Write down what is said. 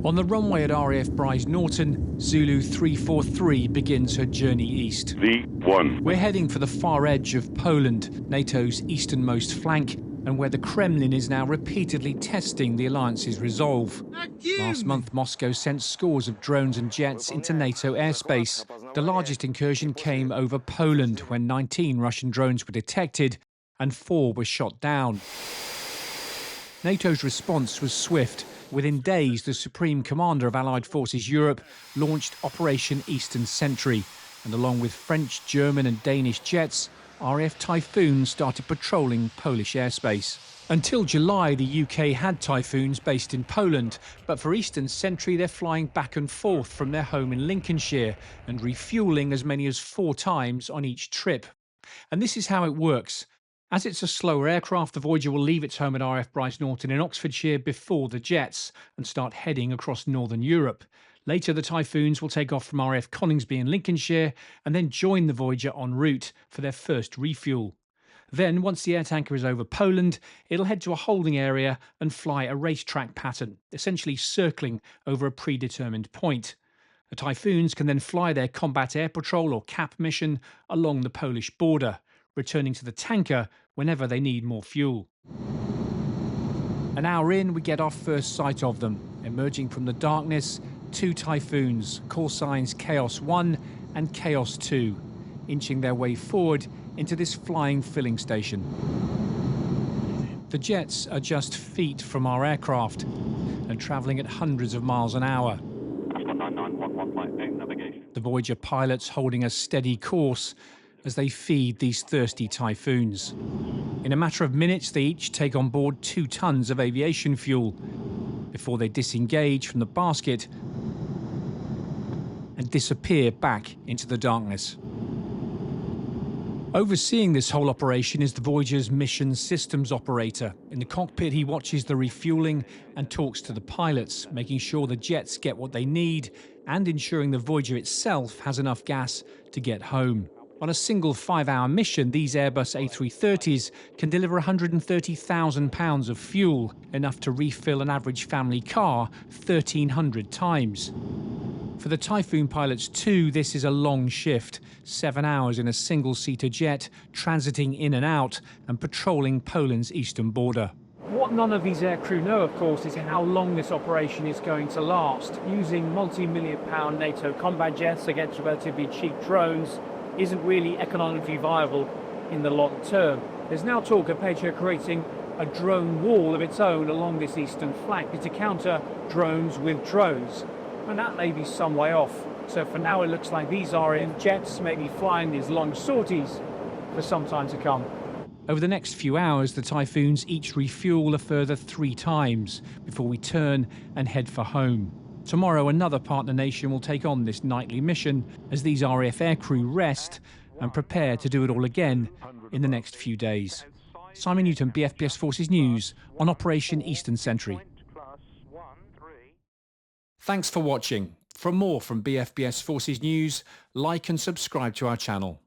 On the runway at RAF Bryce Norton, Zulu 343 begins her journey east. V1. We're heading for the far edge of Poland, NATO's easternmost flank, and where the Kremlin is now repeatedly testing the alliance's resolve. Last month, Moscow sent scores of drones and jets into NATO airspace. The largest incursion came over Poland, when 19 Russian drones were detected and 4 were shot down. NATO's response was swift. Within days, the Supreme Commander of Allied Forces Europe launched Operation Eastern Sentry, and along with French, German and Danish jets, RAF Typhoon started patrolling Polish airspace. Until July, the UK had Typhoons based in Poland, but for Eastern Sentry they're flying back and forth from their home in Lincolnshire and refuelling as many as 4 times on each trip. And this is how it works. As it's a slower aircraft, the Voyager will leave its home at RAF Bryce Norton in Oxfordshire before the jets and start heading across northern Europe. Later, the Typhoons will take off from RAF Coningsby in Lincolnshire and then join the Voyager en route for their first refuel. Then, once the air tanker is over Poland, it'll head to a holding area and fly a racetrack pattern, essentially circling over a predetermined point. The Typhoons can then fly their combat air patrol or CAP mission along the Polish border, returning to the tanker whenever they need more fuel. An hour in, we get our first sight of them. Emerging from the darkness, 2 Typhoons, call signs Chaos 1 and Chaos 2, inching their way forward into this flying filling station. The jets are just feet from our aircraft and travelling at hundreds of miles an hour. The Voyager pilots holding a steady course as they feed these thirsty Typhoons. In a matter of minutes, they each take on board 2 tons of aviation fuel before they disengage from the basket and disappear back into the darkness. Overseeing this whole operation is the Voyager's mission systems operator. In the cockpit, he watches the refueling and talks to the pilots, making sure the jets get what they need and ensuring the Voyager itself has enough gas to get home. On a single 5-hour mission, these Airbus A330s can deliver 130,000 pounds of fuel, enough to refill an average family car 1,300 times. For the Typhoon pilots too, this is a long shift. 7 hours in a single-seater jet, transiting in and out and patrolling Poland's eastern border. What none of these aircrew know, of course, is how long this operation is going to last. Using multi-million-pound NATO combat jets against relatively cheap drones isn't really economically viable in the long term. There's now talk of Voyager creating a drone wall of its own along this eastern flank to counter drones with drones. And that may be some way off. So for now, it looks like these RAF jets may be flying these long sorties for some time to come. Over the next few hours, the Typhoons each refuel a further 3 times before we turn and head for home. Tomorrow, another partner nation will take on this nightly mission as these RAF aircrew rest and prepare to do it all again in the next few days. Simon Newton, BFBS Forces News on Operation Eastern Sentry. Thanks for watching. For more from BFBS Forces News, like and subscribe to our channel.